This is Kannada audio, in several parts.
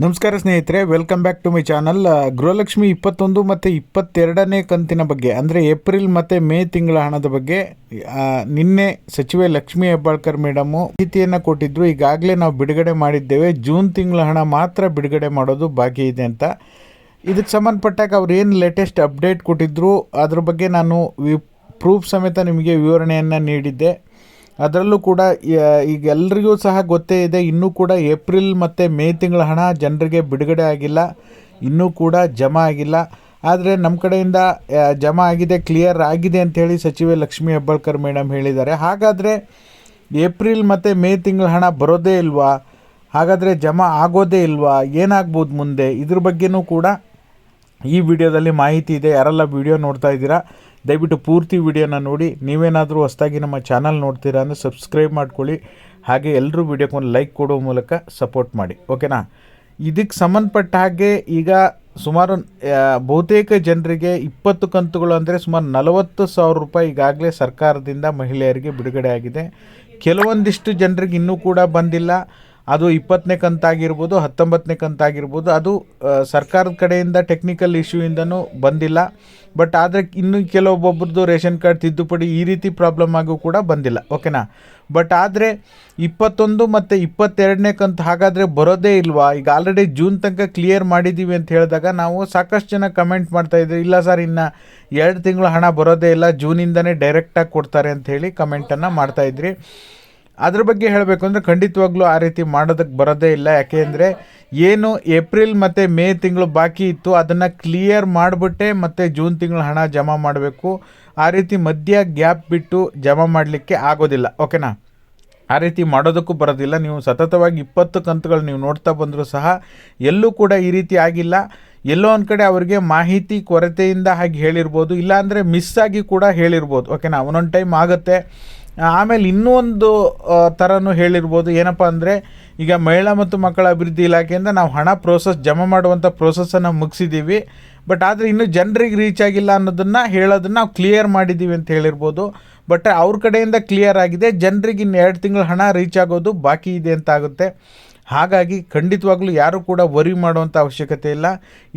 ನಮಸ್ಕಾರ ಸ್ನೇಹಿತರೆ, welcome back to my channel. Gruhalakshmi 21 ಮತ್ತು 22ನೇ ಕಂತಿನ ಬಗ್ಗೆ ಅಂದರೆ ಏಪ್ರಿಲ್ ಮತ್ತು ಮೇ ತಿಂಗಳ ಹಣದ ಬಗ್ಗೆ ನಿನ್ನೆ ಸಚಿವೆ ಲಕ್ಷ್ಮೀ ಹೆಬ್ಬಾಳ್ಕರ್ ಮೇಡಮು ಮಾಹಿತಿಯನ್ನು ಕೊಟ್ಟಿದ್ದರು. ಈಗಾಗಲೇ ನಾವು ಬಿಡುಗಡೆ ಮಾಡಿದ್ದೇವೆ, ಜೂನ್ ತಿಂಗಳ ಹಣ ಮಾತ್ರ ಬಿಡುಗಡೆ ಮಾಡೋದು ಬಾಕಿ ಇದೆ ಅಂತ. ಇದಕ್ಕೆ ಸಂಬಂಧಪಟ್ಟಾಗ ಅವ್ರು ಏನು ಲೇಟೆಸ್ಟ್ ಅಪ್ಡೇಟ್ ಕೊಟ್ಟಿದ್ದರು ಅದ್ರ ಬಗ್ಗೆ ನಾನು ಪ್ರೂಫ್ ಸಮೇತ ನಿಮಗೆ ವಿವರಣೆಯನ್ನು ನೀಡಿದ್ದೆ. ಅದರಲ್ಲೂ ಕೂಡ ಈಗ ಎಲ್ರಿಗೂ ಸಹ ಗೊತ್ತೇ ಇದೆ, ಇನ್ನೂ ಕೂಡ ಏಪ್ರಿಲ್ ಮತ್ತು ಮೇ ತಿಂಗಳ ಹಣ ಜನರಿಗೆ ಬಿಡುಗಡೆ ಆಗಿಲ್ಲ, ಇನ್ನೂ ಕೂಡ ಜಮಾ ಆಗಿಲ್ಲ. ಆದರೆ ನಮ್ಮ ಕಡೆಯಿಂದ ಜಮಾ ಆಗಿದೆ, ಕ್ಲಿಯರ್ ಆಗಿದೆ ಅಂಥೇಳಿ ಸಚಿವೆ ಲಕ್ಷ್ಮೀ ಹೆಬ್ಬಾಳ್ಕರ್ ಮೇಡಮ್ ಹೇಳಿದ್ದಾರೆ. ಹಾಗಾದರೆ ಏಪ್ರಿಲ್ ಮತ್ತು ಮೇ ತಿಂಗಳ ಹಣ ಬರೋದೇ ಇಲ್ವಾ? ಹಾಗಾದರೆ ಜಮಾ ಆಗೋದೇ ಇಲ್ವಾ? ಏನಾಗ್ಬೋದು ಮುಂದೆ? ಇದ್ರ ಬಗ್ಗೆನೂ ಕೂಡ ಈ ವಿಡಿಯೋದಲ್ಲಿ ಮಾಹಿತಿ ಇದೆ. ಯಾರೆಲ್ಲ ವಿಡಿಯೋ ನೋಡ್ತಾ ಇದ್ದೀರಾ ದಯವಿಟ್ಟು ಪೂರ್ತಿ ವಿಡಿಯೋನ ನೋಡಿ. ನೀವೇನಾದರೂ ಹೊಸದಾಗಿ ನಮ್ಮ ಚಾನಲ್ ನೋಡ್ತೀರಾ ಅಂದರೆ ಸಬ್ಸ್ಕ್ರೈಬ್ ಮಾಡ್ಕೊಳ್ಳಿ. ಹಾಗೆ ಎಲ್ಲರೂ ವಿಡಿಯೋಕ್ಕೆ ಒಂದು ಲೈಕ್ ಕೊಡೋ ಮೂಲಕ ಸಪೋರ್ಟ್ ಮಾಡಿ, ಓಕೆನಾ? ಇದಕ್ಕೆ ಸಂಬಂಧಪಟ್ಟ ಹಾಗೆ ಈಗ ಸುಮಾರು ಬಹುತೇಕ ಜನರಿಗೆ 20 ಕಂತುಗಳು ಅಂದರೆ ಸುಮಾರು 40,000 ರೂಪಾಯಿ ಈಗಾಗಲೇ ಸರ್ಕಾರದಿಂದ ಮಹಿಳೆಯರಿಗೆ ಬಿಡುಗಡೆ ಆಗಿದೆ. ಕೆಲವೊಂದಿಷ್ಟು ಜನರಿಗೆ ಇನ್ನೂ ಕೂಡ ಬಂದಿಲ್ಲ. ಅದು 20ನೇ ಕಂತಾಗಿರ್ಬೋದು, 19ನೇ ಕಂತಾಗಿರ್ಬೋದು. ಅದು ಸರ್ಕಾರದ ಕಡೆಯಿಂದ ಟೆಕ್ನಿಕಲ್ ಇಶ್ಯೂಯಿಂದನೂ ಬಂದಿಲ್ಲ. ಬಟ್ ಆದರೆ ಇನ್ನು ಕೆಲವೊಬ್ಬೊಬ್ರದ್ದು ರೇಷನ್ ಕಾರ್ಡ್ ತಿದ್ದುಪಡಿ ಈ ರೀತಿ ಪ್ರಾಬ್ಲಮ್ ಆಗು ಕೂಡ ಬಂದಿಲ್ಲ, ಓಕೆನಾ? ಬಟ್ ಆದರೆ 21 ಮತ್ತು 22ನೇ ಕಂತು ಹಾಗಾದರೆ ಬರೋದೇ ಇಲ್ವಾ? ಈಗ ಆಲ್ರೆಡಿ ಜೂನ್ ತನಕ ಕ್ಲಿಯರ್ ಮಾಡಿದ್ದೀವಿ ಅಂತ ಹೇಳಿದಾಗ ನಾವು ಸಾಕಷ್ಟು ಜನ ಕಮೆಂಟ್ ಮಾಡ್ತಾಯಿದ್ರಿ, ಇಲ್ಲ ಸರ್ ಇನ್ನು 2 ತಿಂಗಳು ಹಣ ಬರೋದೇ ಇಲ್ಲ, ಜೂನಿಂದನೇ ಡೈರೆಕ್ಟಾಗಿ ಕೊಡ್ತಾರೆ ಅಂಥೇಳಿ ಕಮೆಂಟನ್ನು ಮಾಡ್ತಾಯಿದ್ರಿ. ಅದ್ರ ಬಗ್ಗೆ ಹೇಳಬೇಕು ಅಂದರೆ ಖಂಡಿತವಾಗ್ಲೂ ಆ ರೀತಿ ಮಾಡೋದಕ್ಕೆ ಬರೋದೇ ಇಲ್ಲ. ಯಾಕೆಂದರೆ ಏನು ಏಪ್ರಿಲ್ ಮತ್ತು ಮೇ ತಿಂಗಳು ಬಾಕಿ ಇತ್ತು ಅದನ್ನು ಕ್ಲಿಯರ್ ಮಾಡಿಬಿಟ್ಟೆ ಮತ್ತು ಜೂನ್ ತಿಂಗಳು ಹಣ ಜಮಾ ಮಾಡಬೇಕು. ಆ ರೀತಿ ಮಧ್ಯ ಗ್ಯಾಪ್ ಬಿಟ್ಟು ಜಮಾ ಮಾಡಲಿಕ್ಕೆ ಆಗೋದಿಲ್ಲ, ಓಕೆನಾ? ಆ ರೀತಿ ಮಾಡೋದಕ್ಕೂ ಬರೋದಿಲ್ಲ. ನೀವು ಸತತವಾಗಿ 20 ಕಂತುಗಳು ನೀವು ನೋಡ್ತಾ ಬಂದರೂ ಸಹ ಎಲ್ಲೂ ಕೂಡ ಈ ರೀತಿ ಆಗಿಲ್ಲ. ಎಲ್ಲೋ ಒಂದು ಕಡೆ ಅವರಿಗೆ ಮಾಹಿತಿ ಕೊರತೆಯಿಂದ ಹಾಗೆ ಹೇಳಿರ್ಬೋದು, ಇಲ್ಲಾಂದರೆ ಮಿಸ್ ಆಗಿ ಕೂಡ ಹೇಳಿರ್ಬೋದು, ಓಕೆನಾ? ಒಂದೊಂದು ಟೈಮ್ ಆಗುತ್ತೆ. ಆಮೇಲೆ ಇನ್ನೂ ಒಂದು ಥರನೂ ಹೇಳಿರ್ಬೋದು, ಏನಪ್ಪ ಅಂದರೆ ಈಗ ಮಹಿಳಾ ಮತ್ತು ಮಕ್ಕಳ ಅಭಿವೃದ್ಧಿ ಇಲಾಖೆಯಿಂದ ನಾವು ಹಣ ಜಮಾ ಮಾಡುವಂಥ ಪ್ರೋಸೆಸ್ಸನ್ನು ಮುಗಿಸಿದ್ದೀವಿ, ಬಟ್ ಆದರೆ ಇನ್ನೂ ಜನರಿಗೆ ರೀಚ್ ಆಗಿಲ್ಲ ಅನ್ನೋದನ್ನು ಹೇಳೋದನ್ನು ನಾವು ಕ್ಲಿಯರ್ ಮಾಡಿದ್ದೀವಿ ಅಂತ ಹೇಳಿರ್ಬೋದು. ಬಟ್ ಅವ್ರ ಕಡೆಯಿಂದ ಕ್ಲಿಯರ್ ಆಗಿದೆ, ಜನರಿಗೆ ಇನ್ನು 2 ತಿಂಗಳ ಹಣ ರೀಚ್ ಆಗೋದು ಬಾಕಿ ಇದೆ ಅಂತ ಆಗುತ್ತೆ. ಹಾಗಾಗಿ ಖಂಡಿತವಾಗ್ಲೂ ಯಾರೂ ಕೂಡ ವರಿ ಮಾಡುವಂಥ ಅವಶ್ಯಕತೆ ಇಲ್ಲ.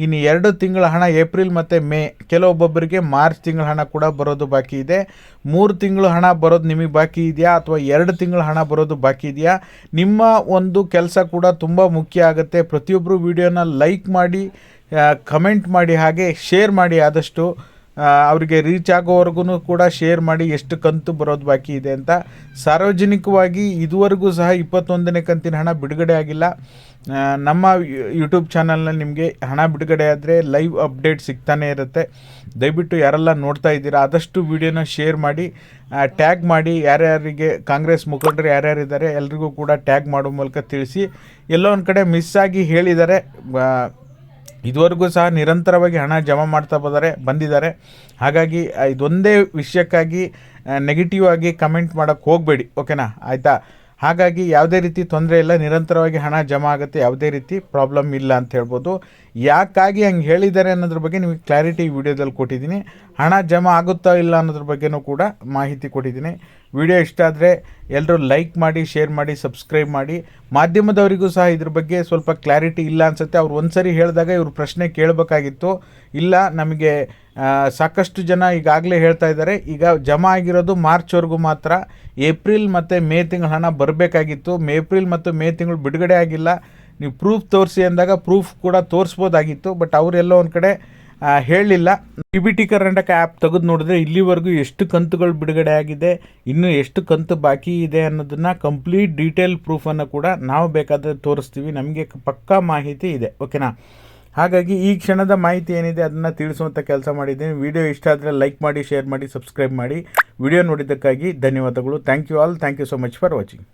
ಇನ್ನು 2 ತಿಂಗಳ ಹಣ ಏಪ್ರಿಲ್ ಮತ್ತು ಮೇ, ಕೆಲವೊಬ್ಬೊಬ್ಬರಿಗೆ ಮಾರ್ಚ್ ತಿಂಗಳ ಹಣ ಕೂಡ ಬರೋದು ಬಾಕಿ ಇದೆ. 3 ತಿಂಗಳು ಹಣ ಬರೋದು ನಿಮಗೆ ಬಾಕಿ ಇದೆಯಾ ಅಥವಾ 2 ತಿಂಗಳ ಹಣ ಬರೋದು ಬಾಕಿ ಇದೆಯಾ? ನಿಮ್ಮ ಒಂದು ಕೆಲಸ ಕೂಡ ತುಂಬ ಮುಖ್ಯ ಆಗುತ್ತೆ. ಪ್ರತಿಯೊಬ್ಬರು ವಿಡಿಯೋನ ಲೈಕ್ ಮಾಡಿ, ಕಮೆಂಟ್ ಮಾಡಿ, ಹಾಗೆ ಶೇರ್ ಮಾಡಿ. ಆದಷ್ಟು ಅವರಿಗೆ ರೀಚ್ ಆಗೋವರೆಗೂ ಕೂಡ ಶೇರ್ ಮಾಡಿ ಎಷ್ಟು ಕಂತು ಬರೋದು ಬಾಕಿ ಇದೆ ಅಂತ. ಸಾರ್ವಜನಿಕವಾಗಿ ಇದುವರೆಗೂ ಸಹ 21ನೇ ಕಂತಿನ ಹಣ ಬಿಡುಗಡೆ ಆಗಿಲ್ಲ. ನಮ್ಮ ಯೂಟ್ಯೂಬ್ ಚಾನಲ್ನಲ್ಲಿ ನಿಮಗೆ ಹಣ ಬಿಡುಗಡೆ ಆದರೆ ಲೈವ್ ಅಪ್ಡೇಟ್ ಸಿಗ್ತಾನೆ ಇರುತ್ತೆ. ದಯವಿಟ್ಟು ಯಾರೆಲ್ಲ ನೋಡ್ತಾ ಇದ್ದೀರಾ ಆದಷ್ಟು ವಿಡಿಯೋನ ಶೇರ್ ಮಾಡಿ, ಟ್ಯಾಗ್ ಮಾಡಿ. ಯಾರ್ಯಾರಿಗೆ ಕಾಂಗ್ರೆಸ್ ಮುಖಂಡರು ಯಾರ್ಯಾರಿದ್ದಾರೆ ಎಲ್ರಿಗೂ ಕೂಡ ಟ್ಯಾಗ್ ಮಾಡೋ ಮೂಲಕ ತಿಳಿಸಿ. ಎಲ್ಲೋ ಒಂದು ಕಡೆ ಮಿಸ್ ಆಗಿ ಹೇಳಿದ್ದಾರೆ, ಇದುವರೆಗೂ ಸಹ ನಿರಂತರವಾಗಿ ಹಣ ಜಮಾ ಮಾಡ್ತಾ ಬಂದಿದ್ದಾರೆ. ಹಾಗಾಗಿ ಇದೊಂದೇ ವಿಷಯಕ್ಕಾಗಿ ನೆಗೆಟಿವ್ ಆಗಿ ಕಮೆಂಟ್ ಮಾಡೋಕ್ಕೆ ಹೋಗಬೇಡಿ, ಓಕೆನಾ? ಆಯಿತಾ? ಹಾಗಾಗಿ ಯಾವುದೇ ರೀತಿ ತೊಂದರೆ ಇಲ್ಲ, ನಿರಂತರವಾಗಿ ಹಣ ಜಮಾ ಆಗುತ್ತೆ, ಯಾವುದೇ ರೀತಿ ಪ್ರಾಬ್ಲಮ್ ಇಲ್ಲ ಅಂತ ಹೇಳ್ಬೋದು. ಯಾಕಾಗಿ ಹಂಗೆ ಹೇಳಿದ್ದಾರೆ ಅನ್ನೋದ್ರ ಬಗ್ಗೆ ನಿಮಗೆ ಕ್ಲಾರಿಟಿ ವಿಡಿಯೋದಲ್ಲಿ ಕೊಟ್ಟಿದ್ದೀನಿ. ಹಣ ಜಮಾ ಆಗುತ್ತಾ ಇಲ್ಲ ಅನ್ನೋದ್ರ ಬಗ್ಗೆನೂ ಕೂಡ ಮಾಹಿತಿ ಕೊಟ್ಟಿದ್ದೀನಿ. ವಿಡಿಯೋ ಇಷ್ಟ ಆದರೆ ಎಲ್ಲರೂ ಲೈಕ್ ಮಾಡಿ, ಶೇರ್ ಮಾಡಿ, ಸಬ್ಸ್ಕ್ರೈಬ್ ಮಾಡಿ. ಮಾಧ್ಯಮದವರಿಗೂ ಸಹ ಇದ್ರ ಬಗ್ಗೆ ಸ್ವಲ್ಪ ಕ್ಲಾರಿಟಿ ಇಲ್ಲ ಅನಿಸುತ್ತೆ. ಅವ್ರು ಒಂದು ಸರಿ ಹೇಳಿದಾಗ ಇವರು ಪ್ರಶ್ನೆ ಕೇಳಬೇಕಾಗಿತ್ತು. ಇಲ್ಲ, ನಮಗೆ ಸಾಕಷ್ಟು ಜನ ಈಗಾಗಲೇ ಹೇಳ್ತಾ ಇದ್ದಾರೆ, ಈಗ ಜಮಾ ಆಗಿರೋದು ಮಾರ್ಚ್ವರೆಗೂ ಮಾತ್ರ, ಏಪ್ರಿಲ್ ಮತ್ತು ಮೇ ತಿಂಗಳ ಹಣ ಬರಬೇಕಾಗಿತ್ತು, ಏಪ್ರಿಲ್ ಮತ್ತು ಮೇ ತಿಂಗಳು ಬಿಡುಗಡೆ ಆಗಿಲ್ಲ, ನೀವು ಪ್ರೂಫ್ ತೋರಿಸಿ ಅಂದಾಗ ಪ್ರೂಫ್ ಕೂಡ ತೋರಿಸ್ಬೋದಾಗಿತ್ತು. ಬಟ್ ಅವರೆಲ್ಲೋ ಒಂದು ಕಡೆ ಹೇಳಲಿಲ್ಲ. PBT ಕರ್ನಾಟಕ ಆ್ಯಪ್ ತೆಗೆದು ನೋಡಿದ್ರೆ ಇಲ್ಲಿವರೆಗೂ ಎಷ್ಟು ಕಂತುಗಳು ಬಿಡುಗಡೆ ಆಗಿದೆ, ಇನ್ನೂ ಎಷ್ಟು ಕಂತು ಬಾಕಿ ಇದೆ ಅನ್ನೋದನ್ನು ಕಂಪ್ಲೀಟ್ ಡೀಟೇಲ್ ಪ್ರೂಫನ್ನು ಕೂಡ ನಾವು ಬೇಕಾದರೆ ತೋರಿಸ್ತೀವಿ. ನಮಗೆ ಪಕ್ಕಾ ಮಾಹಿತಿ ಇದೆ, ಓಕೆನಾ? ಹಾಗಾಗಿ ಈ ಕ್ಷಣದ ಮಾಹಿತಿ ಏನಿದೆ ಅದನ್ನು ತಿಳಿಸುವಂಥ ಕೆಲಸ ಮಾಡಿದ್ದೀನಿ. ವಿಡಿಯೋ ಇಷ್ಟ ಆದರೆ ಲೈಕ್ ಮಾಡಿ, ಶೇರ್ ಮಾಡಿ, ಸಬ್ಸ್ಕ್ರೈಬ್ ಮಾಡಿ. ವಿಡಿಯೋ ನೋಡಿದ್ದಕ್ಕಾಗಿ ಧನ್ಯವಾದಗಳು. Thank you all. Thank you so much for watching.